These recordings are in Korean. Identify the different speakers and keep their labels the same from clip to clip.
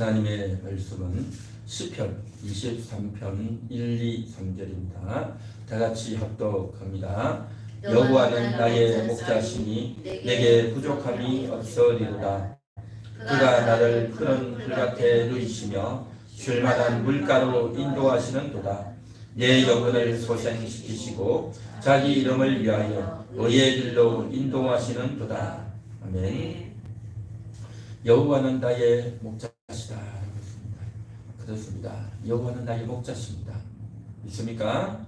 Speaker 1: 하나님의 말씀은 시편 23편 1, 2, 3절입니다. 다 같이 합독합니다. 여호와는 나의 목자시니 내게 부족함이 없으리로다. 그가 나를 푸른 풀밭에 누이시며 쉴 만한 물가로 인도하시는도다. 내 영혼을 소생시키시고 자기 이름을 위하여 의의 길로 인도하시는도다. 아멘. 여호와는 나의 목자시다. 그렇습니다. 여호와는 나의 목자십니다. 믿습니까?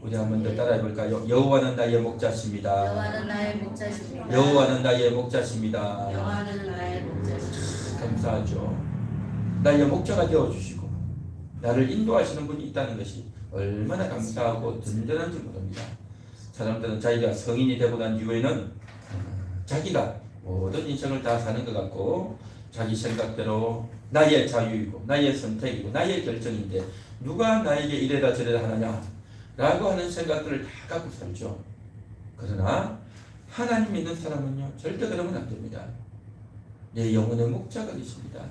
Speaker 1: 우리 한번 더 따라해 볼까요? 여호와는 나의 목자십니다.
Speaker 2: 여호와는 나의 목자십니다.
Speaker 1: 여호와는 나의 목자십니다.
Speaker 2: 여호와는 나의 목자십니다.
Speaker 1: 감사하죠. 나의 목자가 되어 주시고 나를 인도하시는 분이 있다는 것이 얼마나 감사하고 든든한지 모릅니다. 사람들은 자기가 성인이 되고 난 이후에는 자기가 모든 인생을 다 사는 것 같고 자기 생각대로 나의 자유이고 나의 선택이고 나의 결정인데 누가 나에게 이래라 저래라 하느냐 라고 하는 생각들을 다 갖고 살죠. 그러나 하나님 믿는 사람은요 절대 그러면 안 됩니다. 내 영혼의 목자가 계십니다.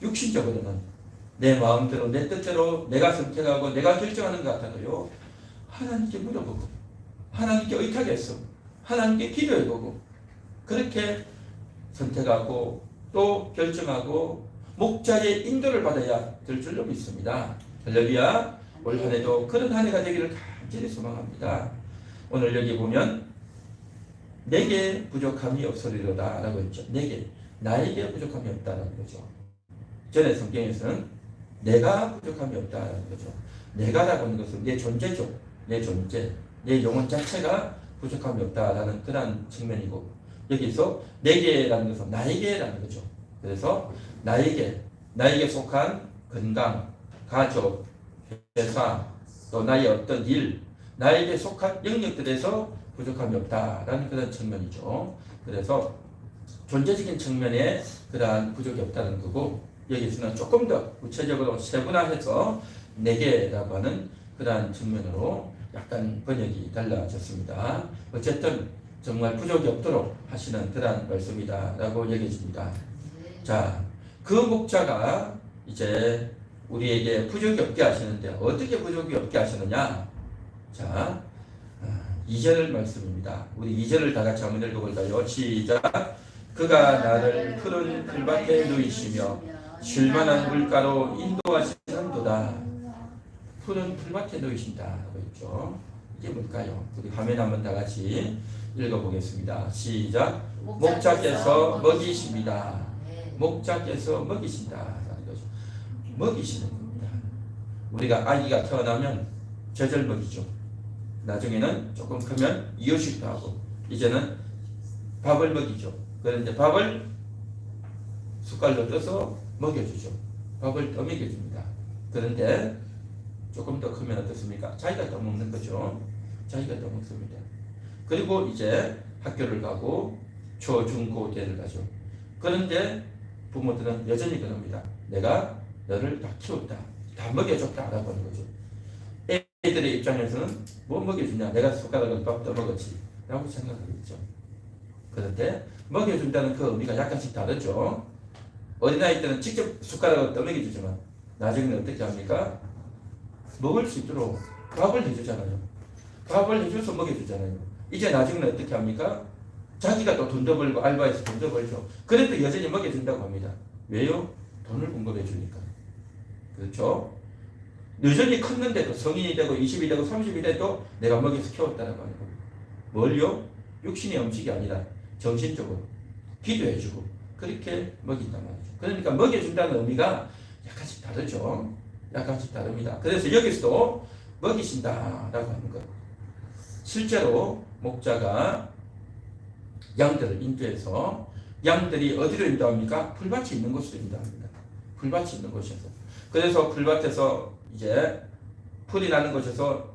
Speaker 1: 육신적으로는 내 마음대로 내 뜻대로 내가 선택하고 내가 결정하는 것 같아도요 하나님께 물어보고 하나님께 의탁해서 하나님께 기도해보고 그렇게 선택하고 또 결정하고 목자의 인도를 받아야 될 줄로 믿습니다. 할렐루야. 올 한 해도 그런 한 해가 되기를 간절히 소망합니다. 오늘 여기 보면 내게 부족함이 없으리로다 라고 했죠. 나에게 부족함이 없다라는 거죠. 전에 성경에서는 내가 부족함이 없다라는 거죠. 내가라고 하는 것은 내 존재죠. 내 존재, 내 영혼 자체가 부족함이 없다라는 그런 측면이고 여기서 내게라는 것은 나에게라는 거죠. 그래서 나에게 속한 건강, 가족, 회사, 또 나의 어떤 일, 나에게 속한 영역들에서 부족함이 없다라는 그런 측면이죠. 그래서 존재적인 측면에 그러한 부족이 없다는 거고 여기서는 조금 더 구체적으로 세분화해서 내게라고 하는 그러한 측면으로 약간 번역이 달라졌습니다. 어쨌든 정말 부족이 없도록 하시는 그러한 말씀이다라고 여겨집니다. 자, 그 목자가 이제 우리에게 부족이 없게 하시는데 어떻게 부족이 없게 하시느냐? 자, 2절 말씀입니다. 우리 2절을 다 같이 한번 읽어볼까요? 시작. 그가 나를 푸른 풀밭에 누이시며 쉴만한 물가로 인도하시는도다. 푸른 풀밭에 누이신다라고 했죠. 이게 뭘까요? 우리 화면 한번 다 같이 읽어보겠습니다. 시작. 목자께서 먹이십니다. 목자께서 먹이신다라는 거죠. 먹이시는 겁니다. 우리가 아기가 태어나면 젖을 먹이죠. 나중에는 조금 크면 이유식도 하고 이제는 밥을 먹이죠. 그런데 밥을 숟갈로 떠서 먹여주죠. 밥을 더 먹여줍니다. 그런데 조금 더 크면 어떻습니까? 자기가 더 먹는 거죠. 자기가 더 먹습니다. 그리고 이제 학교를 가고 초, 중, 고, 대를 가죠. 그런데 부모들은 여전히 그럽니다. 내가 너를 다 키웠다. 다 먹여줬다. 라고 하는 거죠. 애들의 입장에서는 뭐 먹여주냐. 내가 숟가락을 밥 떠먹었지. 라고 생각하겠죠. 그런데 먹여준다는 그 의미가 약간씩 다르죠. 어린아이 때는 직접 숟가락을 떠먹여주지만 나중에는 어떻게 합니까? 먹을 수 있도록 밥을 해주잖아요. 밥을 해줘서 먹여주잖아요. 이제 나중에는 어떻게 합니까? 자기가 또 돈도 벌고 알바해서 돈도 벌죠. 그래도 여전히 먹여준다고 합니다. 왜요? 돈을 공급해 주니까. 그렇죠? 여전히 컸는데도 성인이 되고 20이 되고 30이 돼도 내가 먹여서 키웠다라고 하는 겁니다. 뭘요? 육신의 음식이 아니라 정신적으로 기도해주고 그렇게 먹인단 말이죠. 그러니까 먹여준다는 의미가 약간씩 다르죠. 약간씩 다릅니다. 그래서 여기서도 먹이신다라고 하는 것. 실제로 목자가 양들을 인도해서 양들이 어디로 인도합니까? 풀밭이 있는 곳으로 인도합니다. 풀밭이 있는 곳에서. 그래서 풀밭에서 이제 풀이 나는 곳에서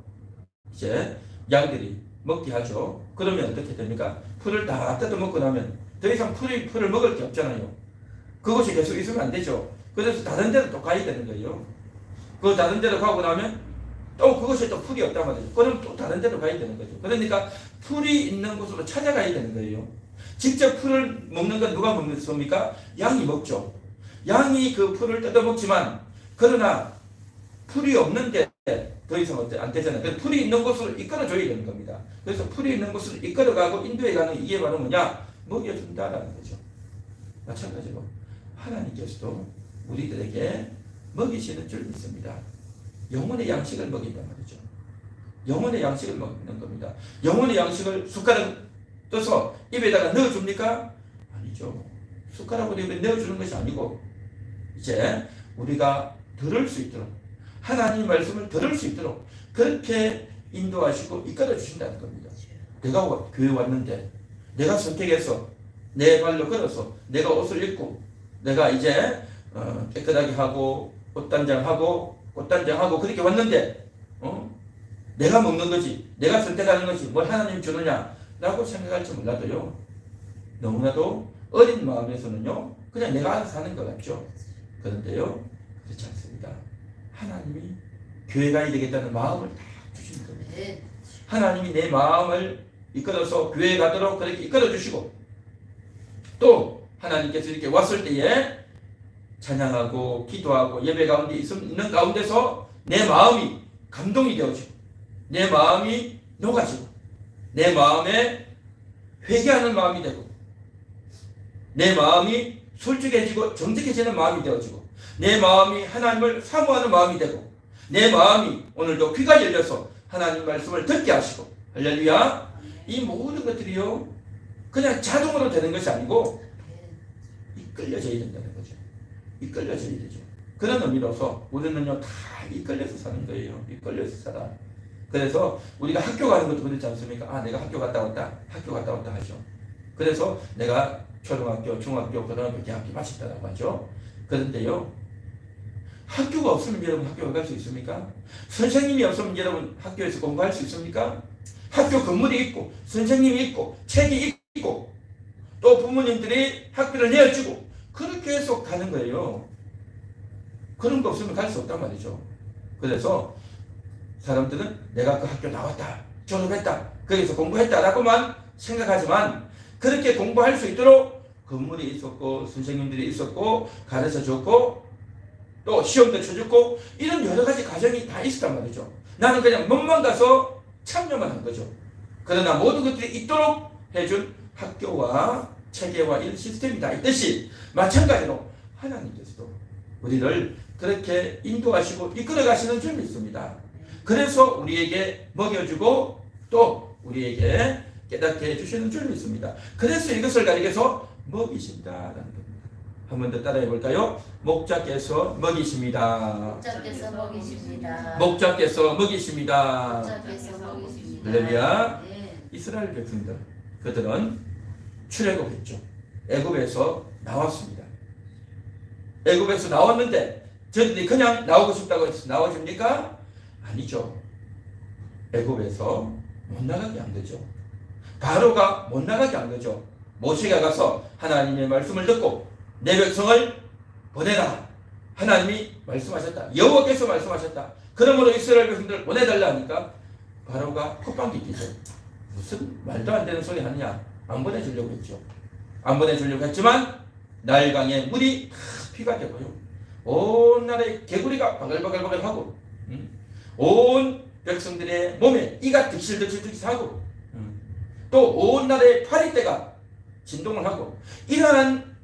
Speaker 1: 이제 양들이 먹게 하죠. 그러면 어떻게 됩니까? 풀을 다 뜯어 먹고 나면 더 이상 풀을 먹을 게 없잖아요. 그곳이 계속 있으면 안 되죠. 그래서 다른 데로 또 가야 되는 거예요. 그 다른 데로 가고 나면 또 그곳에 또 풀이 없단 말이에요. 그럼 또 다른 데로 가야 되는 거죠. 그러니까 풀이 있는 곳으로 찾아가야 되는 거예요. 직접 풀을 먹는 건 누가 먹습니까? 양이 먹죠. 양이 그 풀을 뜯어먹지만 그러나 풀이 없는데 더 이상 안 되잖아요. 그래서 풀이 있는 곳을 이끌어줘야 되는 겁니다. 그래서 풀이 있는 곳을 이끌어가고 인도해가는 이게 바로 뭐냐? 먹여준다라는 거죠. 마찬가지로 하나님께서도 우리들에게 먹이시는 줄 믿습니다. 영혼의 양식을 먹인단 말이죠. 영혼의 양식을 먹는 겁니다. 영혼의 양식을 숟가락 떠서 입에다가 넣어줍니까? 아니죠. 숟가락으로 입에 넣어주는 것이 아니고 이제 우리가 들을 수 있도록 하나님의 말씀을 들을 수 있도록 그렇게 인도하시고 이끌어 주신다는 겁니다. 내가 교회 왔는데 내가 선택해서 내 발로 걸어서 내가 옷을 입고 내가 이제 깨끗하게 하고 꽃단장하고 그렇게 왔는데 내가 먹는 거지 내가 선택하는 것이 뭘 하나님 주느냐라고 생각할지 몰라도요. 너무나도 어린 마음에서는요 그냥 내가 알아서 사는 것 같죠. 그런데요 그렇지 않습니다. 하나님이 교회가 되겠다는 마음을 다 주시는 겁니다. 하나님이 내 마음을 이끌어서 교회에 가도록 그렇게 이끌어 주시고 또 하나님께서 이렇게 왔을 때에 찬양하고 기도하고 예배 가운데 있는 가운데서 내 마음이 감동이 되어지고 내 마음이 녹아지고 내 마음에 회개하는 마음이 되고 내 마음이 솔직해지고 정직해지는 마음이 되어지고 내 마음이 하나님을 사모하는 마음이 되고 내 마음이 오늘도 귀가 열려서 하나님 말씀을 듣게 하시고 할렐루야. 이 모든 것들이요 그냥 자동으로 되는 것이 아니고 이끌려져야 된다는 거죠. 이끌려져야 되죠. 그런 의미로서 우리는요 다 이끌려서 사는 거예요. 이끌려서 살아. 그래서 우리가 학교 가는 것도 그렇지 않습니까? 아 내가 학교 갔다 왔다 하죠. 그래서 내가 초등학교, 중학교, 고등학교, 대학교 마쳤다라고 하죠. 그런데요 학교가 없으면 여러분 학교 갈 수 있습니까? 선생님이 없으면 여러분 학교에서 공부할 수 있습니까? 학교 건물이 있고 선생님이 있고 책이 있고 또 부모님들이 학비를 내어주고 그렇게 해서 가는 거예요. 그런 거 없으면 갈 수 없단 말이죠. 그래서 사람들은 내가 그 학교 나왔다 졸업했다 거기서 공부했다라고만 생각하지만 그렇게 공부할 수 있도록 건물이 있었고 선생님들이 있었고 가르쳐줬고 또 시험도 쳐줬고 이런 여러 가지 과정이 다 있었단 말이죠. 나는 그냥 몸만 가서 참여만 한 거죠. 그러나 모든 것들이 있도록 해준 학교와 체계와 이런 시스템이 다 있듯이 마찬가지로 하나님께서도 우리를 그렇게 인도하시고 이끌어 가시는 줄 믿습니다. 그래서 우리에게 먹여주고 또 우리에게 깨닫게 해주시는 줄 믿습니다. 그래서 이것을 가리켜서 먹이신다라는 겁니다. 한 번 더 따라해 볼까요? 목자께서 먹이십니다.
Speaker 2: 목자께서 먹이십니다.
Speaker 1: 목자께서 먹이십니다.
Speaker 2: 목자께서 먹이십니다.
Speaker 1: 할렐루야.
Speaker 2: 네.
Speaker 1: 이스라엘 백성들 그들은 출애굽했죠. 애굽에서 나왔습니다. 애굽에서 나왔는데 저들이 그냥 나오고 싶다고 해서 나와줍니까? 아니죠. 애굽에서 못 나가게 한 거죠. 바로가 못 나가게 한 거죠. 모세가 가서 하나님의 말씀을 듣고 내 백성을 보내라. 하나님이 말씀하셨다. 여호와께서 말씀하셨다. 그러므로 이스라엘 백성들을 보내달라 하니까 바로가 콧방귀 끼죠. 무슨 말도 안 되는 소리 하느냐. 안 보내주려고 했죠. 안 보내주려고 했지만 나일강에 물이 피가 되고요. 온 나라의 개구리가 바글바글바글하고 온 백성들의 몸에 이가 득실득실득실하고 또 온 나라의 파리떼가 진동을 하고 이러한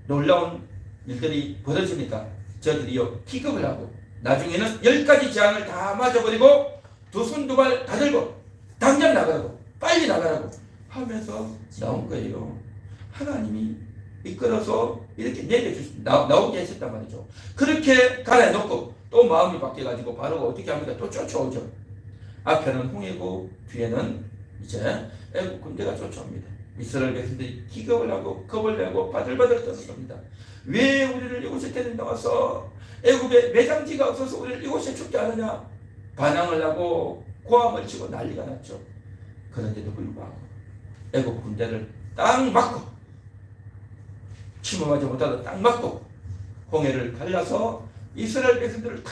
Speaker 1: 놀라운 일들이 벌어지니까 저들이요 기겁을 하고 나중에는 10가지 재앙을 다 맞아버리고 두 손 두 발 다 들고 당장 나가라고 빨리 나가라고 하면서 나온 거예요. 하나님이 이끌어서 이렇게 나오게 했었단 말이죠. 그렇게 갈아놓고 또 마음이 바뀌어가지고 바로가 어떻게 합니까? 또 쫓아오죠. 앞에는 홍해고 뒤에는 이제 애국 군대가 쫓아옵니다. 이스라엘 백성들이 기겁을 하고 겁을 내고 바들바들 떠는 겁니다. 왜 우리를 이곳에 데리고 나와서 애국에 매장지가 없어서 우리를 이곳에 죽게 하느냐. 반항을 하고 고함을 치고 난리가 났죠. 그런데도 불구하고 애국 군대를 딱 막고 침범하지 못하도록 딱 막고 홍해를 갈라서 이스라엘 백성들을 다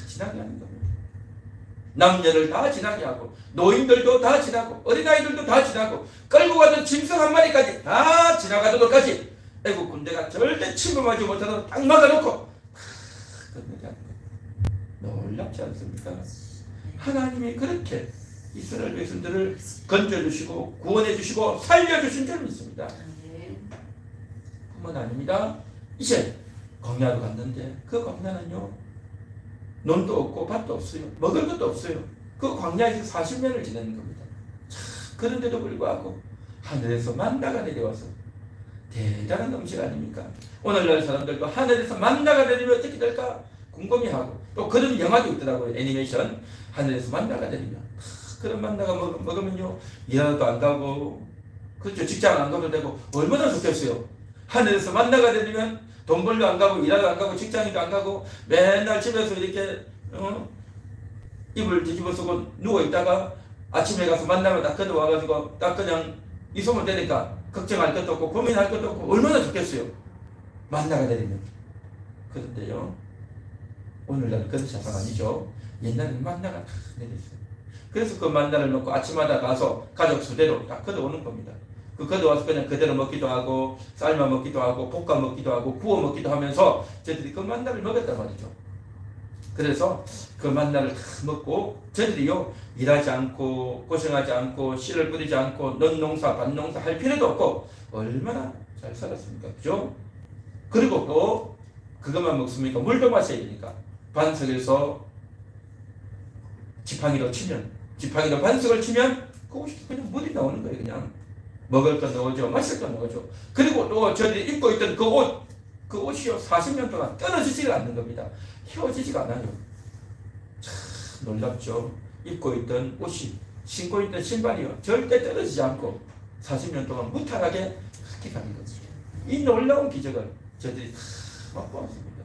Speaker 1: 지나게 하는 겁니다. 남녀를 다 지나게 하고 노인들도 다 지나고 어린아이들도 다 지나고 끌고 가던 짐승 한 마리까지 다 지나가도록까지 애국 군대가 절대 침범하지 못하도록 딱 막아놓고 놀랍지 않습니까? 하나님이 그렇게 이스라엘 백성들을 건져주시고 구원해주시고 살려주신 줄 믿습니다. 뿐만 아닙니다. 이제 광야로 갔는데 그 광야는요 논도 없고 밭도 없어요. 먹을 것도 없어요. 그 광야에서 40년을 지내는 겁니다. 그런데도 불구하고 하늘에서 만나가 내려와서 대단한 음식 아닙니까? 오늘날 사람들도 하늘에서 만나가 내리면 어떻게 될까 궁금해하고 또 그런 영화도 있더라고요. 애니메이션 하늘에서 만나가 내리면 그런 만나가 먹으면요 일하러도 안 가고 그렇죠 직장 안 가도 되고 얼마나 좋겠어요. 하늘에서 만나가 내리면 돈 벌러 안 가고 일하러 안 가고 직장에도 안 가고 맨날 집에서 이렇게 이불 뒤집어 쓰고 누워 있다가 아침에 가서 만나면 딱 걷어 와가지고 딱 그냥 있으면 되니까 걱정할 것도 없고 고민할 것도 없고 얼마나 좋겠어요. 만나가 내리면. 그런데요 오늘날 그런 세상 아니죠. 옛날에는 만나가 다 내렸어요. 그래서 그 만나를 먹고 아침마다 가서 가족 수대로 딱 걷어오는 겁니다. 그 걷어와서 그냥 그대로 먹기도 하고 삶아 먹기도 하고 볶아 먹기도 하고 구워 먹기도 하면서 저희들이 그 만나를 먹었단 말이죠. 그래서 그 만나를 다 먹고 저희들이요 일하지 않고 고생하지 않고 씨를 뿌리지 않고 넌 농사 반 농사 할 필요도 없고 얼마나 잘 살았습니까? 그죠? 그리고 또 그것만 먹습니까? 물도 마셔야 되니까 반석에서 지팡이로 치면 지팡이로 반석을 치면 그것이 그냥 물이 나오는 거예요. 그냥 먹을 거 넣어줘 마실 거 넣어줘. 그리고 또 저희들이 입고 있던 그 옷이요 40년 동안 떨어지지가 않는 겁니다. 휘어지지가 않아요. 참 놀랍죠. 입고 있던 옷이 신고 있던 신발이요 절대 떨어지지 않고 40년 동안 무탈하게 그렇게 가는 거죠. 이 놀라운 기적을 저희들이 다 맛보았습니다.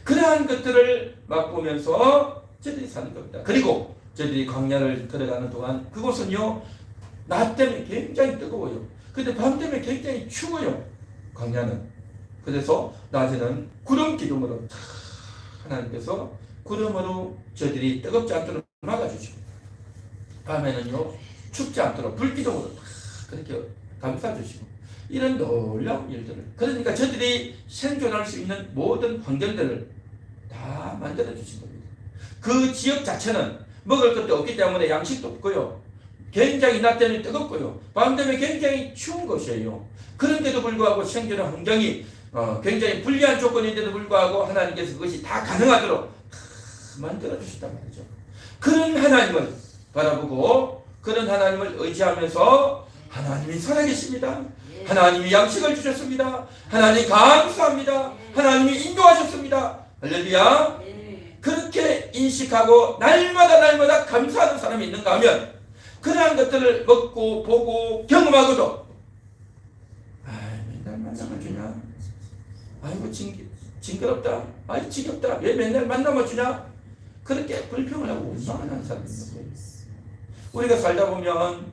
Speaker 1: 그러한 것들을 맛보면서 저희들이 사는 겁니다. 그리고 저희들이 광야를 걸어가는 동안 그곳은요 낮 때문에 굉장히 뜨거워요. 근데 밤 때문에 굉장히 추워요. 광야는. 그래서 낮에는 구름 기둥으로 하나님께서 구름으로 저희들이 뜨겁지 않도록 막아주시고 밤에는요 춥지 않도록 불기둥으로 그렇게 감싸주시고 이런 놀라운 일들을 그러니까 저희들이 생존할 수 있는 모든 환경들을 다 만들어 주신 겁니다. 그 지역 자체는 먹을 것도 없기 때문에 양식도 없고요 굉장히 낮 때는 뜨겁고요 밤 되면 굉장히 추운 것이에요. 그런데도 불구하고 생존의 환경이 굉장히 불리한 조건인데도 불구하고 하나님께서 그것이 다 가능하도록 만들어 주셨단 말이죠. 그런 하나님을 바라보고 그런 하나님을 의지하면서 하나님이 살아계십니다. 하나님이 양식을 주셨습니다. 하나님 감사합니다. 하나님이 인도하셨습니다. 할렐루야. 그렇게 인식하고 날마다 감사하는 사람이 있는가 하면 그러한 것들을 먹고 보고 경험하고도 맨날 만나면 주냐? 아이고 징그럽다. 아이 지겹다. 왜 맨날 만나면 주냐? 그렇게 불평을 하고 원망하는 사람이 있는 거예요. 우리가 살다 보면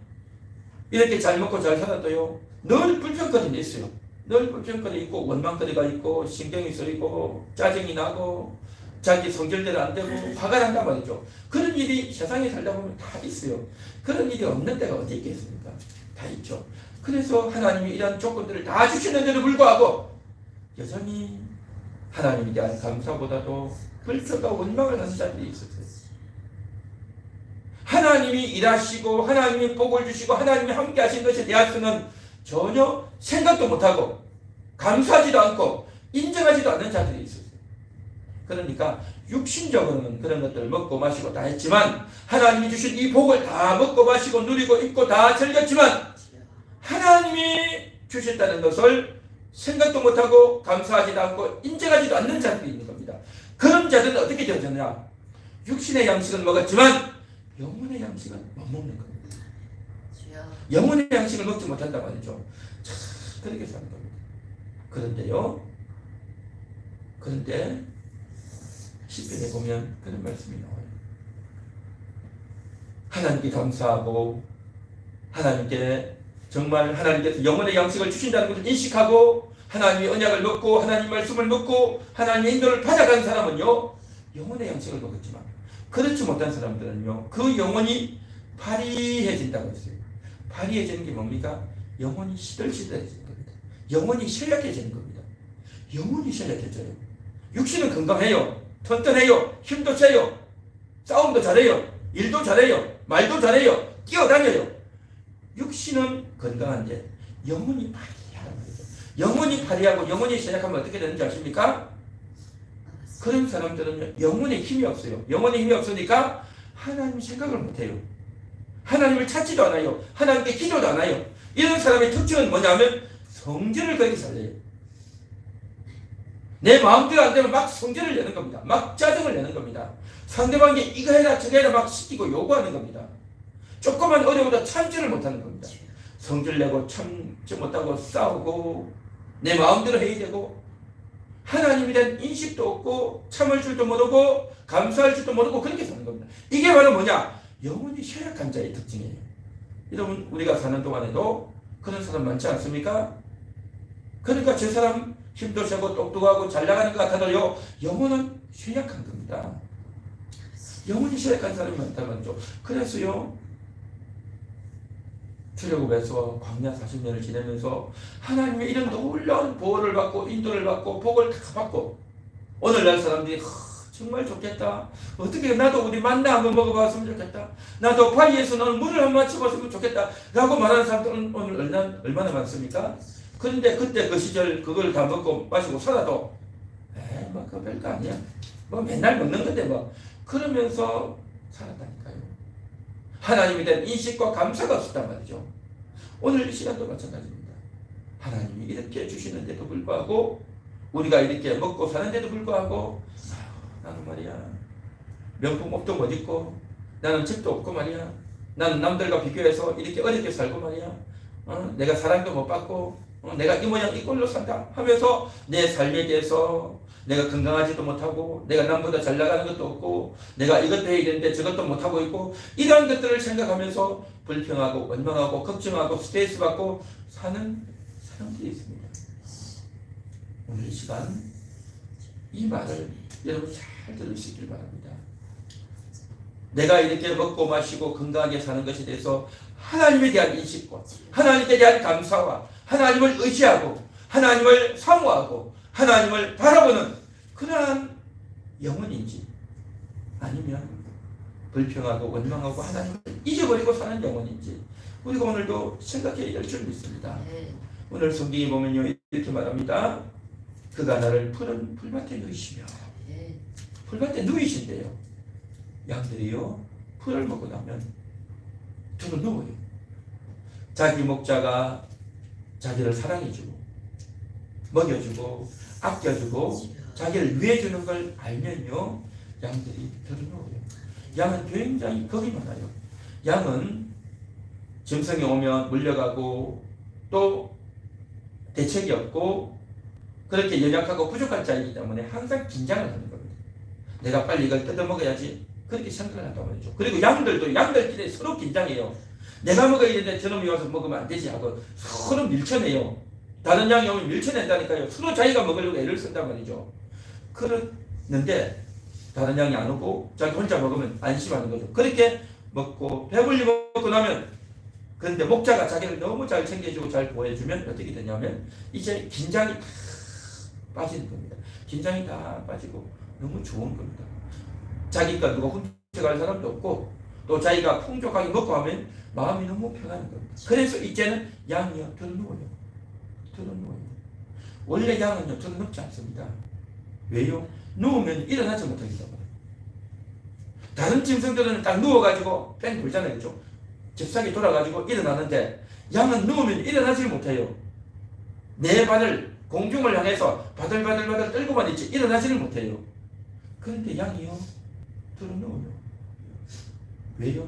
Speaker 1: 이렇게 잘 먹고 잘 살았도요 늘 불평거리가 있어요. 늘 불평거리 있고 원망거리가 있고 신경이 쓰이고 짜증이 나고 자기 성질대로 안 되고 화가 난단 말이죠. 그런 일이 세상에 살다 보면 다 있어요. 그런 일이 없는 데가 어디 있겠습니까? 다 있죠. 그래서 하나님이 이런 조건들을 다 주시는데도 불구하고 여전히 하나님에 대한 감사보다도 불평과 원망을 하는 자들이 있었어요. 하나님이 일하시고 하나님이 복을 주시고 하나님이 함께 하신 것에 대해서는 전혀 생각도 못하고 감사하지도 않고 인정하지도 않는 자들이 있었어요. 그러니까 육신적으로는 그런 것들을 먹고 마시고 다 했지만 하나님이 주신 이 복을 다 먹고 마시고 누리고 입고 다 즐겼지만 하나님이 주셨다는 것을 생각도 못하고 감사하지도 않고 인정하지도 않는 자들이 있는 겁니다. 그런 자들은 어떻게 되었느냐? 육신의 양식은 먹었지만 영혼의 양식은 못 먹는 겁니다. 영혼의 양식을 먹지 못한단 말이죠. 참 그렇게 사는 겁니다. 그런데 시편에 보면 그런 말씀이 나와요. 하나님께 감사하고 하나님께 정말 하나님께서 영혼의 양식을 주신다는 것을 인식하고 하나님의 언약을 먹고 하나님 말씀을 먹고 하나님의 인도를 받아간 사람은요 영혼의 양식을 먹었지만 그렇지 못한 사람들은요, 그 영혼이 파리해진다고 했어요. 파리해지는 게 뭡니까? 영혼이 시들시들해지는 겁니다. 영혼이 쇠약해지는 겁니다. 영혼이 쇠약해져요. 육신은 건강해요. 튼튼해요. 힘도 세요. 싸움도 잘해요. 일도 잘해요. 말도 잘해요. 뛰어다녀요. 육신은 건강한데 영혼이 파리하는 거죠. 영혼이 파리하고 영혼이 쇠약하면 어떻게 되는지 아십니까? 그런 사람들은 영혼에 힘이 없어요. 영혼에 힘이 없으니까 하나님 생각을 못해요. 하나님을 찾지도 않아요. 하나님께 기도도 안 해요. 이런 사람의 특징은 뭐냐면 성질을 그렇게 살려요. 내 마음대로 안 되면 막 성질을 내는 겁니다. 막 짜증을 내는 겁니다. 상대방에게 이거 해라 저거 해라 막 시키고 요구하는 겁니다. 조그만 어려움도 참지를 못하는 겁니다. 성질 내고 참지 못하고 싸우고 내 마음대로 해야 되고 하나님에 대한 인식도 없고 참을 줄도 모르고 감사할 줄도 모르고 그렇게 사는 겁니다. 이게 바로 뭐냐? 영혼이 쇠약한 자의 특징이에요. 여러분 우리가 사는 동안에도 그런 사람 많지 않습니까? 그러니까 저 사람 힘도 세고 똑똑하고 잘 나가는 것 같아도요 영혼은 쇠약한 겁니다. 영혼이 쇠약한 사람이 많단 말이죠. 그래서요 출애굽에서 광야 40년을 지내면서 하나님의 이런 놀라운 보호를 받고 인도를 받고 복을 다 받고 오늘날 사람들이 정말 좋겠다. 어떻게 나도 우리 만나 한번 먹어봤으면 좋겠다. 나도 바위에서 너는 물을 한번 마셔봤으면 좋겠다. 라고 말하는 사람들은 오늘 얼마나 많습니까? 그런데 그때 그 시절 그걸 다 먹고 마시고 살아도 뭐 그거 별거 아니야. 뭐 맨날 먹는 건데 뭐 그러면서 살았다니까요. 하나님에 대한 인식과 감사가 없었단 말이죠. 오늘 이 시간도 마찬가지입니다. 하나님이 이렇게 주시는데도 불구하고 우리가 이렇게 먹고 사는데도 불구하고 나는 말이야 명품 옷도 못 입고 나는 집도 없고 말이야 나는 남들과 비교해서 이렇게 어렵게 살고 말이야 내가 사랑도 못 받고 내가 이 모양 이 꼴로 산다 하면서 내 삶에 대해서 내가 건강하지도 못하고 내가 남보다 잘 나가는 것도 없고 내가 이것도 해야 되는데 저것도 못하고 있고 이러한 것들을 생각하면서 불평하고 원망하고 걱정하고 스트레스 받고 사는 사람들이 있습니다. 오늘 이 시간 이 말을 여러분 잘 들으시길 바랍니다. 내가 이렇게 먹고 마시고 건강하게 사는 것에 대해서 하나님에 대한 인식과 하나님께 대한 감사와 하나님을 의지하고 하나님을 사모하고 하나님을 바라보는 그러한 영혼인지 아니면 불평하고 원망하고 하나님을 잊어버리고 사는 영혼인지 우리가 오늘도 생각해야 될 줄 믿습니다. 오늘 성경에 보면요 이렇게 말합니다. 그가 나를 푸른 풀밭에 누이시며 풀밭에 누이신대요. 양들이요 풀을 먹고 나면 들어 누워요. 자기 목자가 자기를 사랑해주고 먹여주고 아껴주고 자기를 위해주는 걸 알면요 양들이 들어 누워요. 양은 굉장히 겁이 많아요. 양은 짐승이 오면 물려가고 또 대책이 없고 그렇게 연약하고 부족한 자이기 때문에 항상 긴장을 하는 겁니다. 내가 빨리 이걸 뜯어먹어야지 그렇게 생각을 한단 말이죠. 그리고 양들도 양들끼리 서로 긴장해요. 내가 먹어야 되는데 저놈이 와서 먹으면 안 되지 하고 서로 밀쳐내요. 다른 양이 오면 밀쳐낸다니까요. 서로 자기가 먹으려고 애를 쓴단 말이죠. 그러는데 다른 양이 안 오고 자기 혼자 먹으면 안심하는 거죠. 그렇게 먹고 배불리 먹고 나면 그런데 목자가 자기를 너무 잘 챙겨주고 잘 보호해주면 어떻게 되냐면 이제 긴장이 다 빠지는 겁니다. 긴장이 다 빠지고 너무 좋은 겁니다. 자기가 누가 훔쳐갈 사람도 없고 또 자기가 풍족하게 먹고 하면 마음이 너무 편한 겁니다. 그래서 이제는 양이요 들어누워요. 들어누워요. 원래 양은요 들어눕지 않습니다. 왜요? 누우면 일어나지 못하기 때문에. 다른 짐승들은 딱 누워가지고 뺑 돌잖아요. 그렇죠? 잽싸게 돌아가지고 일어나는데 양은 누우면 일어나지 못해요. 내 발을 공중을 향해서 바들바들 떨고만 있지 일어나지를 못해요. 그런데 양이요 들어 누워요. 왜요?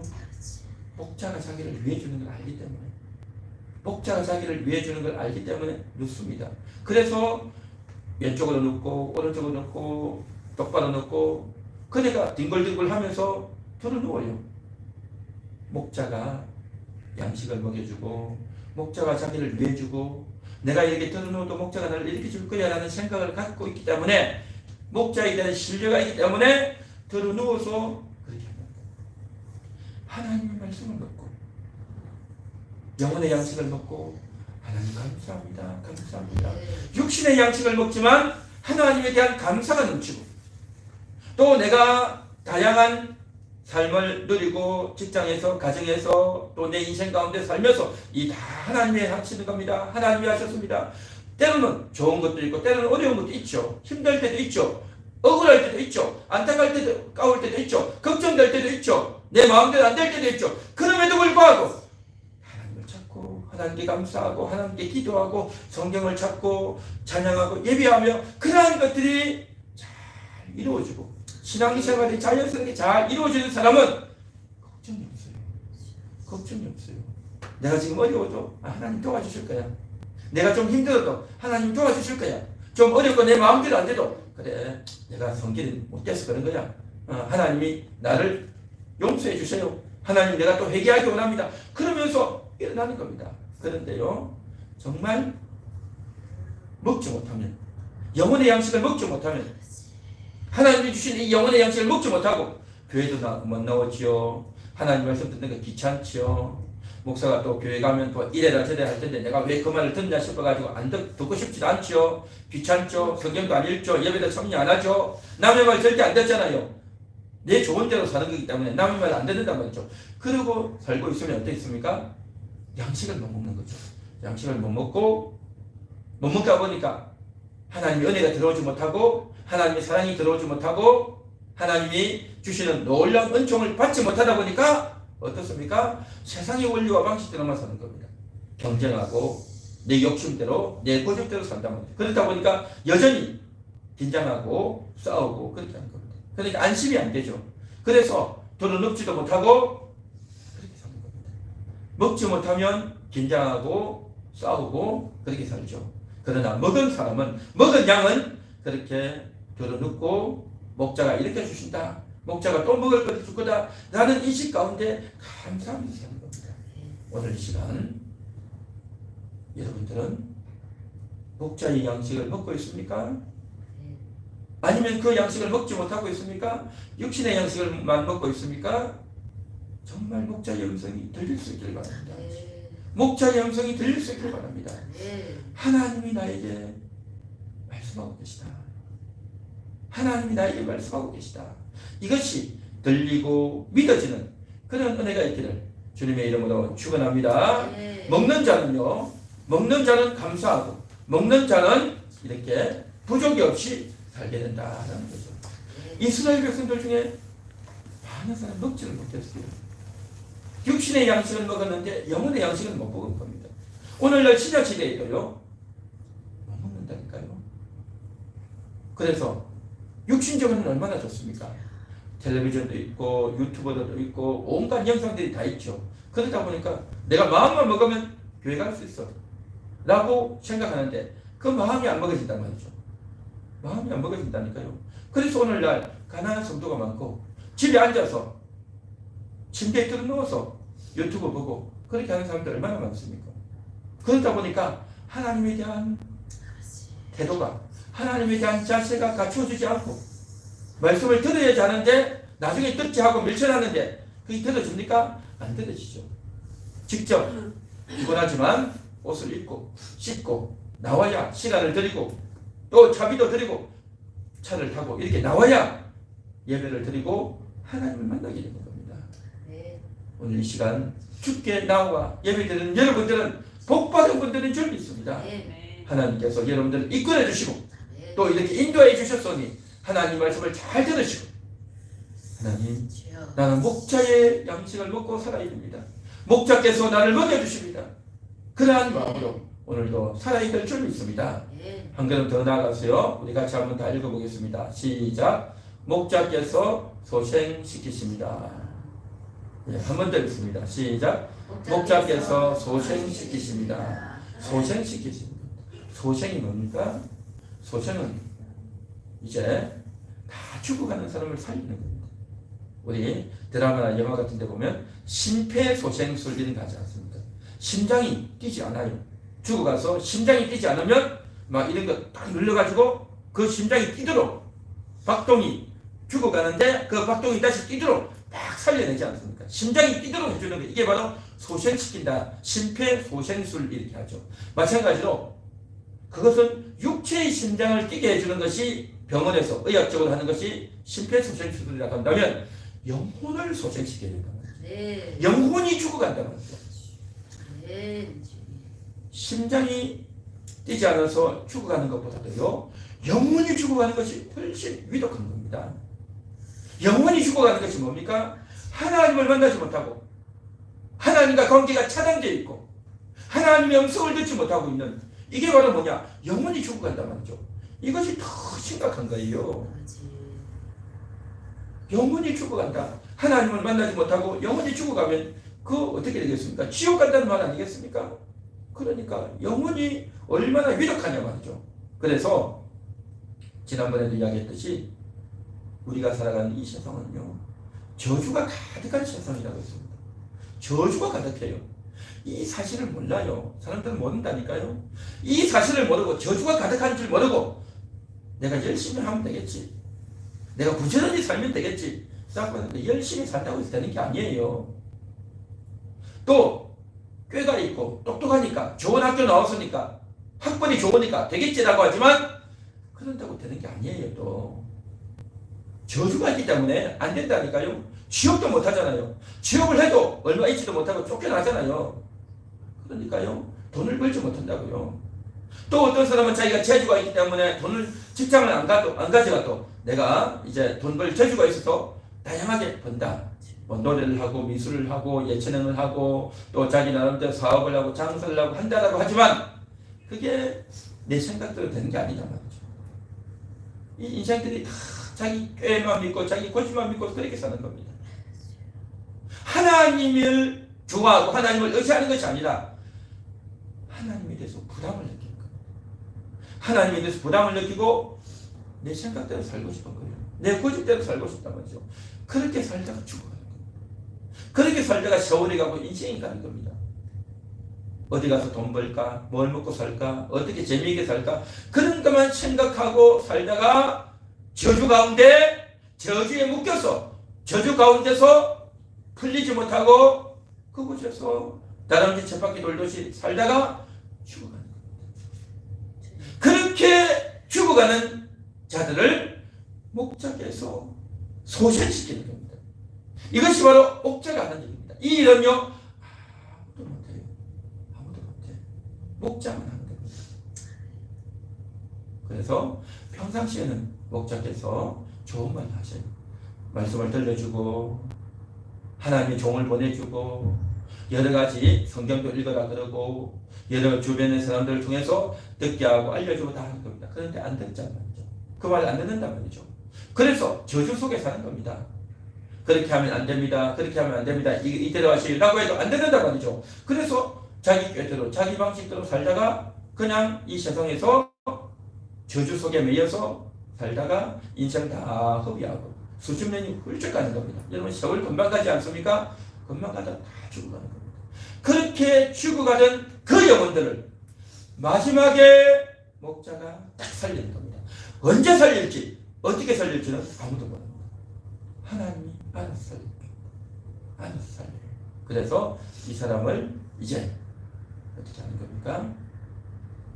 Speaker 1: 목자가 자기를 위해주는 걸 알기 때문에. 목자가 자기를 위해주는 걸 알기 때문에 눕습니다. 그래서 왼쪽으로 눕고 오른쪽으로 눕고 똑바로 눕고 그러니까 뒹굴뒹굴 하면서 들어 누워요. 목자가 양식을 먹여주고 목자가 자기를 위해주고 내가 이렇게 들어 누워도 목자가 나를 이렇게 줄 거야 라는 생각을 갖고 있기 때문에 목자에 대한 신뢰가 있기 때문에 들어 누워서 그렇게 하나님의 말씀을 먹고 영혼의 양식을 먹고 하나님 감사합니다. 감사합니다. 육신의 양식을 먹지만 하나님에 대한 감사가 넘치고 또 내가 다양한 삶을 누리고 직장에서 가정에서 또 내 인생 가운데 살면서 이 다 하나님이 하시는 겁니다. 하나님이 하셨습니다. 때로는 좋은 것도 있고 때로는 어려운 것도 있죠. 힘들 때도 있죠. 억울할 때도 있죠. 안타까울 때도 까울 때도 있죠. 걱정될 때도 있죠. 내 마음대로 안 될 때도 있죠. 그럼에도 불구하고 하나님을 찾고 하나님께 감사하고 하나님께 기도하고 성경을 찾고 찬양하고 예배하며 그러한 것들이 잘 이루어지고 신앙생활이 자연스럽게 잘 이루어지는 사람은 걱정이 없어요. 걱정이 없어요. 내가 지금 어려워도 하나님 도와주실 거야. 내가 좀 힘들어도 하나님 도와주실 거야. 좀 어렵고 내 마음대로 안 돼도 그래 내가 성질이 못돼서 그런 거야. 하나님이 나를 용서해 주세요. 하나님 내가 또 회개하기 원합니다. 그러면서 일어나는 겁니다. 그런데요 정말 먹지 못하면 영혼의 양식을 먹지 못하면 하나님이 주신 이 영혼의 양식을 먹지 못하고 교회도 못 나오지요. 하나님 말씀 듣는 거 귀찮지요. 목사가 또 교회 가면 또 이래라 저래라 할 텐데 내가 왜 그 말을 듣냐 싶어가지고 안 듣고 싶지도 않죠. 귀찮죠. 성경도 안 읽죠. 예배도 참여 안 하죠. 남의 말 절대 안 듣잖아요. 내 좋은 대로 사는 거기 때문에 남의 말 안 듣는단 말이죠. 그러고 살고 있으면 어떻습니까? 양식을 못 먹는 거죠. 양식을 못 먹고 못 먹다 보니까 하나님의 은혜가 들어오지 못하고 하나님의 사랑이 들어오지 못하고 하나님이 주시는 놀라운 은총을 받지 못하다 보니까 어떻습니까? 세상의 원리와 방식대로만 사는 겁니다. 경쟁하고 내 욕심대로 내 고집대로 산단 말이에요. 그러다 보니까 여전히 긴장하고 싸우고 그렇게 하는 겁니다. 그러니까 안심이 안 되죠. 그래서 돈을 넣지도 못하고 그렇게 사는 겁니다. 먹지 못하면 긴장하고 싸우고 그렇게 살죠. 그러나 먹은 사람은 먹은 양은 그렇게 들어눕고 목자가 이렇게 주신다. 목자가 또 먹을 것을 줄 거다. 라는 인식 가운데 감사하면서 사는 겁니다. 오늘 이 시간 여러분들은 목자의 양식을 먹고 있습니까? 아니면 그 양식을 먹지 못하고 있습니까? 육신의 양식을만 먹고 있습니까? 정말 목자의 음성이 들릴 수 있길 바랍니다. 목자의 음성이 들릴 수 있길 바랍니다. 하나님이 나에게 말씀하고 계시다. 하나님이 나에게 말씀하고 계시다. 이것이 들리고 믿어지는 그런 은혜가 있기를 주님의 이름으로 축원합니다. 먹는 자는요, 먹는 자는 감사하고 먹는 자는 이렇게 부족이 없이 살게 된다라는 거죠. 이스라엘 백성들 중에 많은 사람 먹지를 못했어요. 육신의 양식을 먹었는데 영혼의 양식은 못 먹은 겁니다. 오늘날 신약 시대에도요 못 먹는다니까요. 그래서 육신적으로는 얼마나 좋습니까? 텔레비전도 있고 유튜버도 있고 온갖 영상들이 다 있죠. 그러다 보니까 내가 마음만 먹으면 교회 갈 수 있어 라고 생각하는데 그 마음이 안 먹어진단 말이죠. 마음이 안 먹어진다니까요. 그래서 오늘날 가난한 성도가 많고 집에 앉아서 침대에 들어 누워서 유튜브 보고 그렇게 하는 사람들 얼마나 많습니까? 그러다 보니까 하나님에 대한 태도가 하나님에 대한 자세가 갖추어지지 않고 말씀을 들어야지 하는데 나중에 듣지 하고 밀쳐놨는데 그게 들어집니까? 안 들어지죠. 직접 피곤하지만 옷을 입고 씻고 나와야 시간을 드리고 또 차비도 드리고 차를 타고 이렇게 나와야 예배를 드리고 하나님을 만나게 되는 겁니다. 오늘 이 시간 주께 나와 예배드리는 여러분들은 복받은 분들인 줄 믿습니다. 하나님께서 여러분들을 이끌어 주시고 또 이렇게 인도해 주셨으니 하나님 말씀을 잘 들으시고 하나님 나는 목자의 양식을 먹고 살아야 됩니다. 목자께서 나를 먹여주십니다. 그러한 마음으로 오늘도 살아야 될 줄 믿습니다. 한 걸음 더 나아가서요 우리 같이 한번 다 읽어보겠습니다. 시작. 목자께서 소생시키십니다. 한 번 더 읽습니다. 시작. 목자께서 소생시키십니다. 소생시키십니다. 소생이 뭡니까? 소생은 이제 다 죽어가는 사람을 살리는 겁니다. 우리 드라마나 영화 같은 데 보면 심폐소생술이라는 거 하지 않습니까? 심장이 뛰지 않아요. 죽어가서 심장이 뛰지 않으면 막 이런 거 딱 눌러가지고 그 심장이 뛰도록 박동이 죽어가는데 그 박동이 다시 뛰도록 딱 살려내지 않습니까? 심장이 뛰도록 해주는 게 이게 바로 소생시킨다. 심폐소생술 이렇게 하죠. 마찬가지로 그것은 육체의 심장을 뛰게 해주는 것이 병원에서 의학적으로 하는 것이 심폐소생술이라고 한다면 영혼을 소생시켜야 된다.
Speaker 2: 네.
Speaker 1: 영혼이 죽어간다 말이죠.
Speaker 2: 네.
Speaker 1: 심장이 뛰지 않아서 죽어가는 것보다도요, 영혼이 죽어가는 것이 훨씬 위독한 겁니다. 영혼이 죽어가는 것이 뭡니까? 하나님을 만나지 못하고 하나님과 관계가 차단되어 있고 하나님의 음성을 듣지 못하고 있는 이게 바로 뭐냐? 영혼이 죽어간단 말이죠. 이것이 더 심각한 거예요. 영혼이 죽어간다. 하나님을 만나지 못하고 영혼이 죽어가면 그 어떻게 되겠습니까? 지옥 간다는 말 아니겠습니까? 그러니까 영혼이 얼마나 위력하냐 말이죠. 그래서 지난번에도 이야기했듯이 우리가 살아가는 이 세상은요, 저주가 가득한 세상이라고 했습니다. 저주가 가득해요. 이 사실을 몰라요. 사람들은 모른다니까요. 이 사실을 모르고 저주가 가득한 줄 모르고 내가 열심히 하면 되겠지, 내가 부지런히 살면 되겠지, 열심히 산다고 해서 되는 게 아니에요. 또 꾀가 있고 똑똑하니까 좋은 학교 나왔으니까 학벌이 좋으니까 되겠지라고 하지만 그런다고 되는 게 아니에요. 또 저주가 있기 때문에 안 된다니까요. 취업도 못하잖아요. 취업을 해도 얼마 있지도 못하고 쫓겨나잖아요. 그러니까요, 돈을 벌지 못한다고요. 또 어떤 사람은 자기가 재주가 있기 때문에 직장을 안 가져가도 내가 이제 돈 벌 재주가 있어서 다양하게 번다. 뭐 노래를 하고 미술을 하고 예체능을 하고 또 자기 나름대로 사업을 하고 장사를 하고 한다라고 하지만 그게 내 생각대로 되는 게 아니다 말이죠. 이 인생들이 다 자기 꾀만 믿고 자기 고집만 믿고 그렇게 사는 겁니다. 하나님을 좋아하고 하나님을 의지하는 것이 아니라 하나님에 대해서 부담을 느끼는 겁니다. 하나님에 대해서 부담을 느끼고 내 생각대로 살고 싶은 거예요. 내 고집대로 살고 싶단 말이죠. 그렇게 살다가 죽어가는 겁니다. 그렇게 살다가 세월이 가고 인생이 가는 겁니다. 어디 가서 돈 벌까? 뭘 먹고 살까? 어떻게 재미있게 살까? 그런 것만 생각하고 살다가 저주 가운데 저주에 묶여서 저주 가운데서 풀리지 못하고 그곳에서 다람쥐 쳇바퀴 돌듯이 살다가 죽어가는 겁니다. 그렇게 죽어가는 자들을 목자께서 소생시키는 겁니다. 이것이 바로 목자가 하는 일입니다. 이 일은요, 아무도 못해요. 아무도 못해. 목자만 하는 겁니다. 그래서 평상시에는 목자께서 좋은 말 하셔요. 말씀을 들려주고 하나님의 종을 보내주고 여러 가지 성경도 읽어라 그러고 여러 주변의 사람들을 통해서 듣게 하고 알려주고 다 하는 겁니다. 그런데 안 듣잖아요. 그 말 안 듣는단 말이죠. 그래서 저주 속에 사는 겁니다. 그렇게 하면 안 됩니다. 그렇게 하면 안 됩니다. 이대로 하시라고 해도 안 된단 말이죠. 그래서 자기 꾀대로 자기 방식대로 살다가 그냥 이 세상에서 저주 속에 매여서 살다가 인생 다 허비하고 수십 년이 훌쩍 가는 겁니다. 여러분 세월 금방 가지 않습니까? 금방 가다 다 죽어가는 겁니다. 그렇게 죽어가던 그 영혼들을 마지막에 목자가 딱 살리는 겁니다. 언제 살릴지 어떻게 살릴지는 아무도 모릅니다. 하나님이 알아서 살립니다. 알아서 살려요. 그래서 이 사람을 이제 어떻게 하는 겁니까?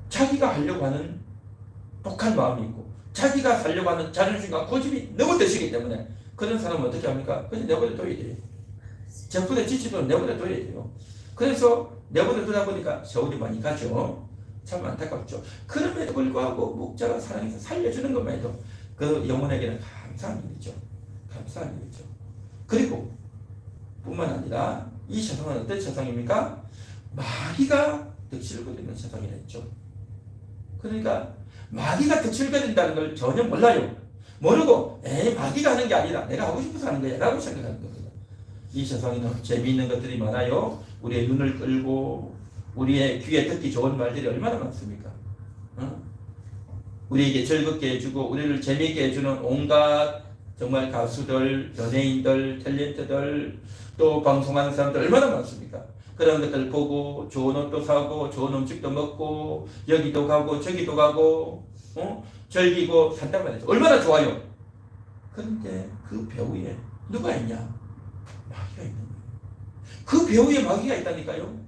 Speaker 1: 자기가 하려고 하는 독한 마음이 있고 자기가 살려고 하는 자존심과 고집이 너무 드시기 때문에 그런 사람은 어떻게 합니까? 그냥 내버려 둬야 돼요. 제풀에 지치도록 내버려 둬야 돼요. 그래서 내버려 두다 보니까 세월이 많이 가죠. 참 안타깝죠. 그럼에도 불구하고 목자가 사랑해서 살려주는 것만 해도 그 영혼에게는 감사한 일이죠. 감사한 일이죠. 그리고 뿐만 아니라 이 세상은 어떤 세상입니까? 마귀가 득실을 거두는 세상이라 했죠. 그러니까 마귀가 득실을 거둔다는 걸 전혀 몰라요. 모르고 마귀가 하는 게 아니라 내가 하고 싶어서 하는 거야 라고 생각하는 겁니다. 이 세상에는 재미있는 것들이 많아요. 우리의 눈을 끌고 우리의 귀에 듣기 좋은 말들이 얼마나 많습니까? 우리에게 즐겁게 해주고 우리를 재미있게 해주는 온갖 정말 가수들, 연예인들, 탤런트들 또 방송하는 사람들 얼마나 많습니까? 그런 것들 보고 좋은 옷도 사고 좋은 음식도 먹고 여기도 가고 저기도 가고 즐기고 산단 말이죠. 얼마나 좋아요. 그런데 그 배후에 누가 있냐? 마귀가 있는 거예요. 그 배후에 마귀가 있다니까요.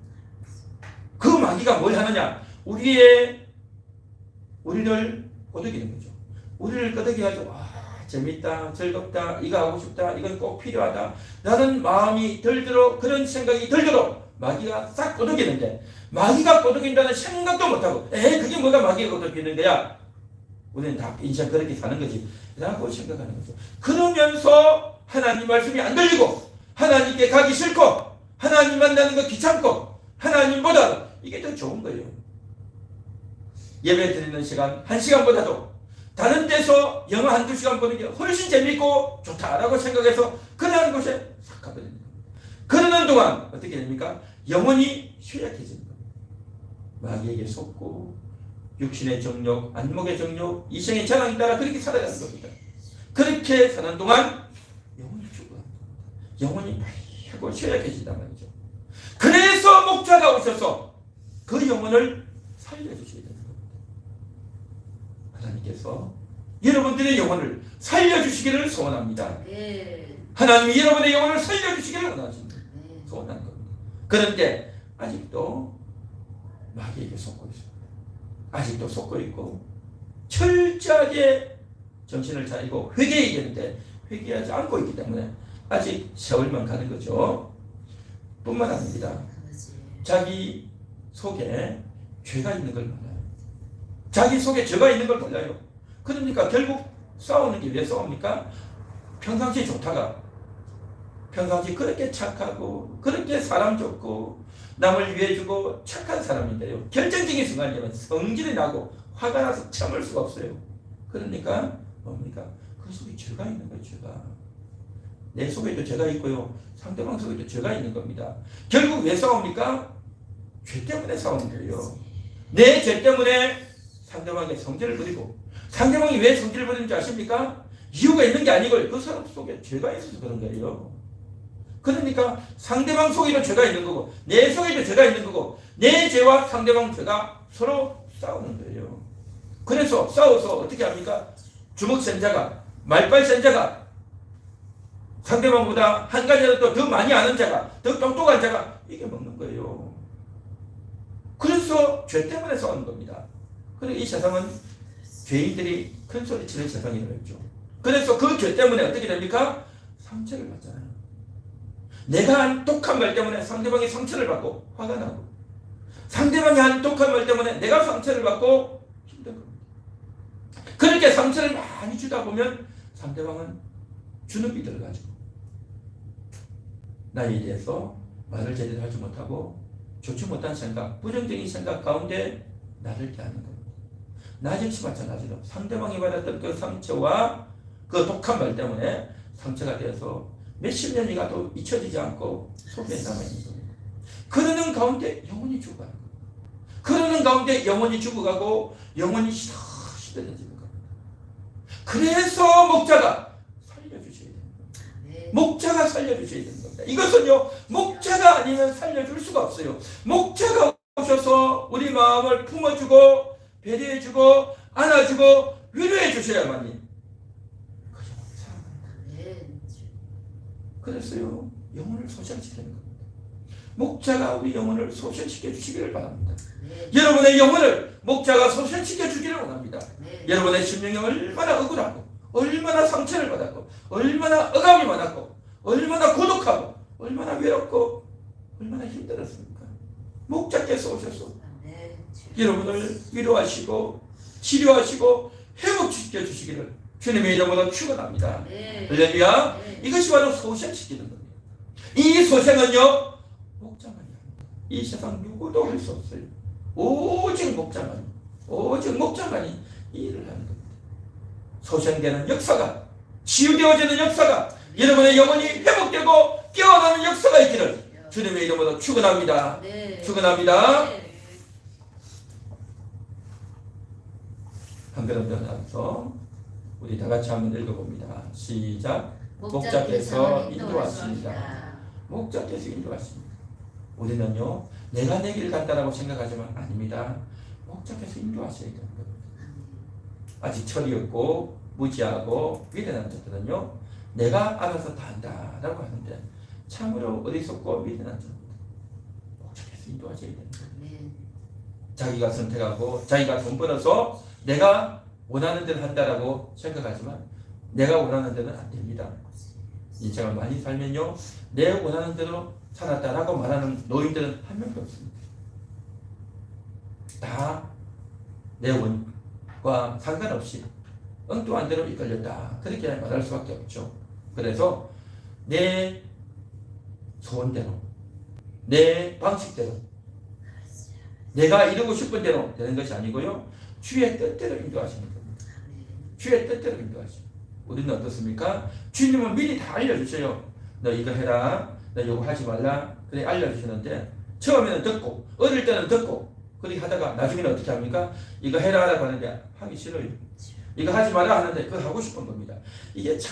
Speaker 1: 그 마귀가 뭘 하느냐? 우리를 꼬드기는 거죠. 우리를 꼬드겨가지고 재밌다, 즐겁다, 이거 하고 싶다, 이건 꼭 필요하다, 라는 마음이 들도록, 그런 생각이 들도록 마귀가 싹 꼬드기는데, 마귀가 꼬드긴다는 생각도 못하고 그게 뭐가 마귀가 꼬드기는 거야? 우리는 다 인생 그렇게 사는 거지 라고 생각하는 거죠. 그러면서 하나님 말씀이 안 들리고 하나님께 가기 싫고 하나님 만나는 거 귀찮고 하나님보다 이게 더 좋은 거예요. 예배 드리는 시간 1시간보다도 다른 데서 영화 1-2시간 보는 게 훨씬 재밌고 좋다라고 생각해서 그러한 곳에 싹 가버리는 겁니다. 그러는 동안 어떻게 됩니까? 영혼이 쇠약해지는 겁니다. 마귀에게 속고 육신의 정욕, 안목의 정욕, 이생의 자랑에 따라 그렇게 살아가는 겁니다. 그렇게 사는 동안 영혼이 죽어갑니다. 영혼이 하고 쇠약해진단 말이죠. 그래서 목자가 오셔서 그 영혼을 살려주셔야 되는 겁니다. 하나님께서 여러분들의 영혼을 살려주시기를 소원합니다. 하나님이 여러분의 영혼을 살려주시기를 원하십니다. 소원하는 겁니다. 그런데 아직도 마귀에게 속고 있습니다. 아직도 속고 있고 철저하게 정신을 차리고 회개해야 되는데 회개하지 않고 있기 때문에 아직 세월만 가는 거죠. 뿐만 아닙니다. 자기 속에 죄가 있는 걸 몰라요. 자기 속에 죄가 있는 걸 몰라요. 그러니까 결국 싸우는 게 왜 싸웁니까? 평상시 좋다가 평상시 그렇게 착하고 그렇게 사람 좋고 남을 위해주고 착한 사람인데요, 결정적인 순간이 되면 성질이 나고 화가 나서 참을 수가 없어요. 그러니까 뭡니까? 그 속에 죄가 있는 거예요. 죄가. 내 속에도 죄가 있고요, 상대방 속에도 죄가 있는 겁니다. 결국 왜 싸웁니까? 죄 때문에 싸우는 거예요. 내 죄 때문에 상대방에게 성질을 부리고, 상대방이 왜 성질을 부리는지 아십니까? 이유가 있는 게 아니고 그 사람 속에 죄가 있어서 그런 거예요. 그러니까 상대방 속에도 죄가 있는 거고 내 속에도 죄가 있는 거고 내 죄와 상대방 죄가 서로 싸우는 거예요. 그래서 싸워서 어떻게 합니까? 주먹 센 자가, 말빨 센 자가, 상대방보다 한 가지라도 더 많이 아는 자가, 더 똑똑한 자가 이게 먹는 거예요. 그래서 죄 때문에 싸우는 겁니다. 그리고 이 세상은 죄인들이 큰 소리 치는 세상이라고 했죠. 그래서 그 죄 때문에 어떻게 됩니까? 상처를 받잖아요. 내가 한 독한 말 때문에 상대방이 상처를 받고 화가 나고, 상대방이 한 독한 말 때문에 내가 상처를 받고 힘든 겁니다. 그렇게 상처를 많이 주다 보면 상대방은 주눅이 들어가지고 나에 대해서 말을 제대로 하지 못하고 좋지 못한 생각, 부정적인 생각 가운데 나를 대하는 겁니다. 나 역시 마찬가지로 상대방이 받았던 그 상처와 그 독한 말 때문에 상처가 되어서 몇십 년이 가도 잊혀지지 않고 속에 남아있는 겁니다. 그러는 가운데 영혼이 죽어가는 겁니다. 그러는 가운데 영혼이 죽어가고 영혼이 시들어지는 겁니다. 그래서 목자가 살려주셔야 됩니다. 목자가 살려주셔야 되는 겁니다. 이것은요, 목자가 아니면 살려줄 수가 없어요. 목자가 오셔서 우리 마음을 품어주고 배려해주고 안아주고 위로해주셔야만이 그래서요, 영혼을 소생시키는 겁니다. 목자가 우리 영혼을 소생시켜 주시기를 바랍니다. 여러분의 영혼을 목자가 소생시켜 주기를 원합니다. 여러분의 심령이 얼마나 억울하고 얼마나 상처를 받았고 얼마나 억압이 많았고 얼마나 고독하고 얼마나 외롭고 얼마나 힘들었습니까? 목자께서 오셔서 여러분을 위로하시고 치료하시고 회복시켜 주시기를 주님의 이름으로 축원합니다. 할렐루야. 이것이 바로 소생시키는 겁니다. 이 소생은요, 목자만이 합니다. 이 세상 누구도 할 수 없어요. 오직 목자만이 이 일을 하는 겁니다. 소생되는 역사가, 치유되어지는 역사가, 여러분의 영혼이 회복되고 깨어나는 역사가 있기를 주님의 이름으로 축원합니다. 축원합니다. 한 걸음 더 나가서 우리 다 같이 한번 읽어봅니다. 시작. 목자께서 인도하십니다. 목자께서 인도하십니다. 우리는요, 내가 내 길 간다라고 생각하지만 아닙니다. 목자께서 인도하셔야 되는 겁니다. 아직 철이 없고 무지하고 미련한 자들은요, 내가 알아서 다 한다라고 하는데 참으로 어리석고 미련한 자입니다. 목적해서 인도하셔야 되는 거예요.
Speaker 2: 아멘.
Speaker 1: 자기가 선택하고 자기가 돈 벌어서 내가 원하는 대로 한다라고 생각하지만 내가 원하는 대로는 안 됩니다. 인생을 많이 살면요, 내 원하는 대로 살았다라고 말하는 노인들은 한 명도 없습니다. 다 내 원과 상관없이 엉뚱한 대로 이끌렸다, 그렇게 말할 수밖에 없죠. 그래서 내 소원대로, 내 방식대로, 내가 이루고 싶은 대로 되는 것이 아니고요, 주의 뜻대로 인도하시는 겁니다. 주의 뜻대로 인도하시죠. 우리는 어떻습니까? 주님은 미리 다 알려주셔요. 너 이거 해라, 너 이거 하지 말라, 그래 알려주시는데 처음에는 듣고, 어릴 때는 듣고, 그렇게 하다가 나중에는 어떻게 합니까? 이거 해라 하라고 하는데 하기 싫어요. 이거 하지 마라 하는데 그거 하고 싶은 겁니다. 이게 참,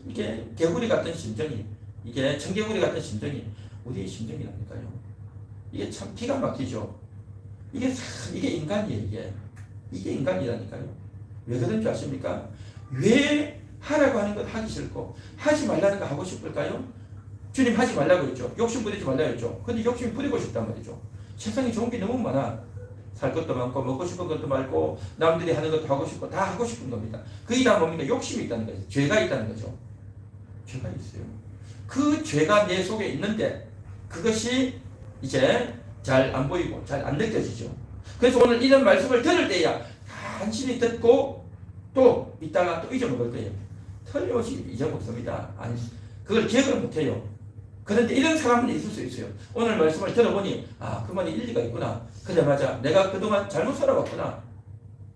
Speaker 1: 이게 개구리 같은 심정이, 이게 청개구리 같은 심정이 우리의 심정이라니까요. 이게 참 기가 막히죠. 이게 참, 이게 인간이에요. 이게 인간이라니까요. 왜 그런지 아십니까? 왜 하라고 하는 건 하기 싫고 하지 말라는 거 하고 싶을까요? 주님 하지 말라고 했죠. 욕심 부리지 말라고 했죠. 근데 욕심 부리고 싶단 말이죠. 세상에 좋은 게 너무 많아. 살 것도 많고 먹고 싶은 것도 많고 남들이 하는 것도 하고 싶고 다 하고 싶은 겁니다. 그게 다 뭡니까? 욕심이 있다는 거죠. 죄가 있다는 거죠. 죄가 있어요. 그 죄가 내 속에 있는데 그것이 이제 잘 안 보이고 잘 안 느껴지죠. 그래서 오늘 이런 말씀을 들을 때야 간신히 듣고 또 이따가 또 잊어먹을 거예요. 틀림없이 잊어먹습니다. 아니, 그걸 기억을 못해요. 그런데 이런 사람은 있을 수 있어요. 오늘 말씀을 들어보니 아, 그 말이 일리가 있구나. 그래 맞아. 내가 그동안 잘못 살아왔구나.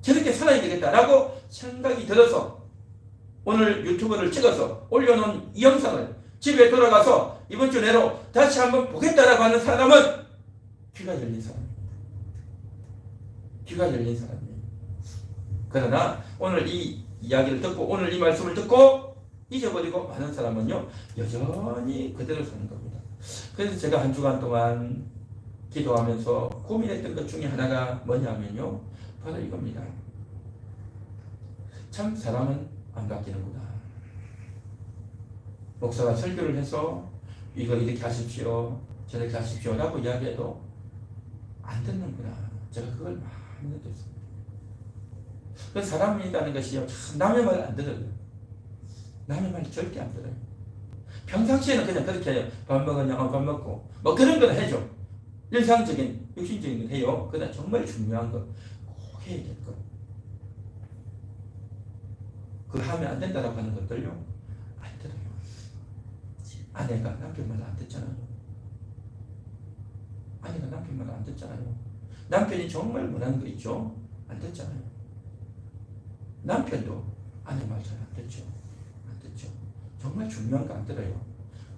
Speaker 1: 저렇게 살아야 되겠다라고 생각이 들어서 오늘 유튜브를 찍어서 올려놓은 이 영상을 집에 돌아가서 이번 주 내로 다시 한번 보겠다라고 하는 사람은 귀가 열린 사람입니다. 귀가 열린 사람이에요. 그러나 오늘 이 이야기를 듣고 오늘 이 말씀을 듣고 잊어버리고 많은 사람은요 여전히 그대로 사는 겁니다. 그래서 제가 한 주간 동안 기도하면서 고민했던 것 중에 하나가 뭐냐면요 바로 이겁니다. 참 사람은 안 바뀌는구나. 목사가 설교를 해서 이거 이렇게 하십시오 저렇게 하십시오 라고 이야기해도 안 듣는구나. 제가 그걸 많이 느꼈습니다. 그 사람이라는 것이요 참 남의 말 안 들어요. 남의 말 절대 안 들어요. 평상시에는 그냥 그렇게 해요. 밥 먹었냐? 밥 먹고 뭐 그런 건 해줘. 일상적인 육신적인 건 해요. 그러나 정말 중요한 건 꼭 해야 될 것. 그거 하면 안 된다라고 하는 것들요 안 들어요. 아내가 남편 말 안 듣잖아요. 아내가 남편 말 안 듣잖아요. 남편이 정말 원하는 거 있죠? 안 듣잖아요. 남편도 아내 말 잘 안 듣죠. 안 듣죠. 정말 중요한 거 안 들어요.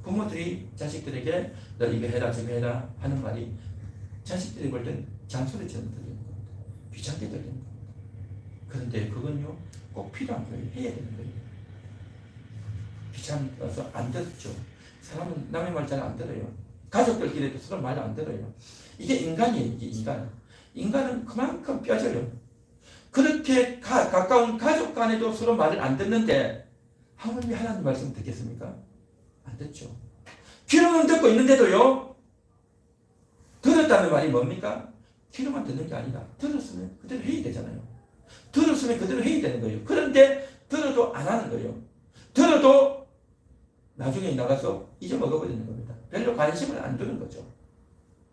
Speaker 1: 부모들이 자식들에게 너 이거 해라 저거 해라 하는 말이 자식들이 볼 땐 잔소리처럼 들리는 겁니다. 귀찮게 들리는 겁니다. 그런데 그건요 꼭 필요한 거예요. 해야 되는 거예요. 귀찮아서 안 듣죠. 사람은 남의 말 잘 안 들어요. 가족들끼리도 서로 말 안 들어요. 이게 인간이에요. 이게 인간. 인간은 그만큼 뼈저려요. 그렇게 가까운 가족 간에도 서로 말을 안 듣는데 하물며 하나님 말씀 듣겠습니까? 안 듣죠. 귀로는 듣고 있는데도요 들었다는 말이 뭡니까? 귀로만 듣는 게 아니라 들었으면 그대로 해야 되잖아요. 들었으면 그대로 해야 되는 거예요. 그런데 들어도 안 하는 거예요. 들어도 나중에 나가서 잊어먹어버리는 겁니다. 별로 관심을 안 두는 거죠.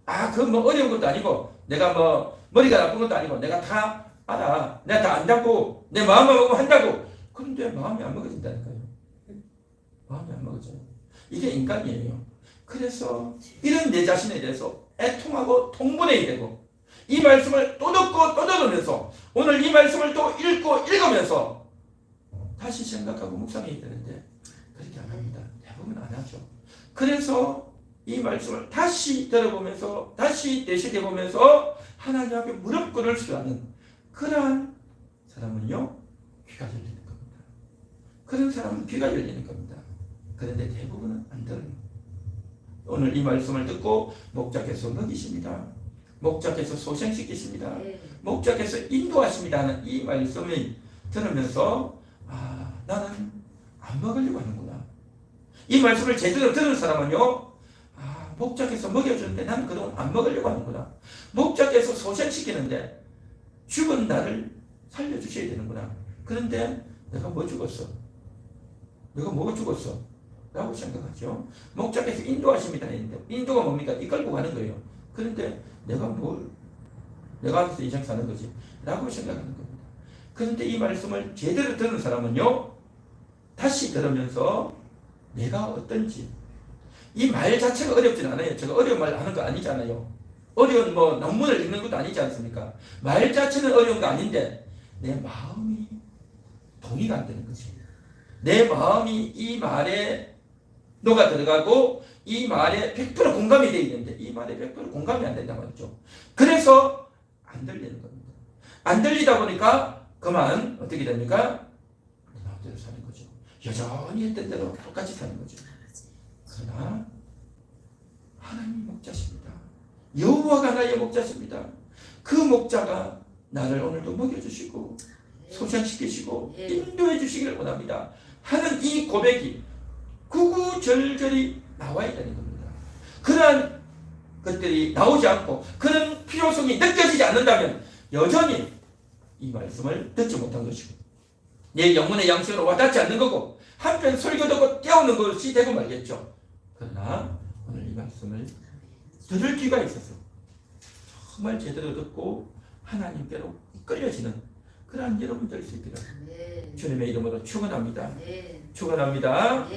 Speaker 1: 아, 그건 뭐 어려운 것도 아니고 내가 뭐 머리가 나쁜 것도 아니고 내가 다 알아. 내가 다 안다고 내 마음만 먹으면 한다고. 그런데 마음이 안 먹어진다니까요. 마음이 안 먹어져요. 이게 인간이에요. 그래서 이런 내 자신에 대해서 애통하고 통분해야 되고 이 말씀을 또 듣고 또 들으면서 오늘 이 말씀을 또 읽고 읽으면서 다시 생각하고 묵상해야 되는데 그렇게 안 합니다. 대부분 안 하죠. 그래서 이 말씀을 다시 들어보면서 다시 되새겨보면서 하나님 앞에 무릎 꿇을 수 있는 그러한 사람은요 귀가 열리는 겁니다. 그런 사람은 귀가 열리는 겁니다. 그런데 대부분은 안 들어요. 오늘 이 말씀을 듣고 목자께서 먹이십니다. 목자께서 소생시키십니다. 목자께서 인도하십니다 하는 이 말씀을 들으면서 아 나는 안 먹으려고 하는구나. 이 말씀을 제대로 들은 사람은요, 아, 목자께서 먹여주는데 나는 그동안 안 먹으려고 하는구나. 목자께서 소생시키는데 죽은 나를 살려주셔야 되는구나. 그런데 내가 뭐 죽었어? 내가 뭐가 죽었어? 라고 생각하죠. 목자께서 인도하십니다 했는데 인도가 뭡니까? 이끌고 가는 거예요. 그런데 내가 알아서 인생 사는 거지 라고 생각하는 겁니다. 그런데 이 말씀을 제대로 듣는 사람은요, 다시 들으면서 내가 어떤지, 이 말 자체가 어렵진 않아요. 제가 어려운 말 하는 거 아니잖아요. 어려운 논문을 읽는 것도 아니지 않습니까? 말 자체는 어려운 거 아닌데 내 마음이 동의가 안 되는 거지. 내 마음이 이 말에 녹아 들어가고 이 말에 100% 공감이 되어 있는데 이 말에 100% 공감이 안 된단 말이죠. 그래서 안 들리는 겁니다. 안 들리다 보니까 그만 어떻게 됩니까? 내 마음대로 사는 거죠. 여전히 했던 대로 똑같이 사는 거죠. 그러나 하나님이 목자십니다. 여호와가 나의 목자십니다. 그 목자가 나를 오늘도 먹여주시고 소생시키시고 인도해 주시기를 원합니다 하는 이 고백이 구구절절히 나와야 되는 겁니다. 그러한 것들이 나오지 않고 그런 필요성이 느껴지지 않는다면 여전히 이 말씀을 듣지 못한 것이고 내 영혼의 양식으로 와닿지 않는 거고 한편 설교 듣고 깨우는 것이 되고 말겠죠. 그러나 오늘 이 말씀을 들을 기회가 있어서 정말 제대로 듣고 하나님께로 이끌려지는 그러한 여러분 될 수 있기를 주님의 이름으로 축원합니다. 축원합니다.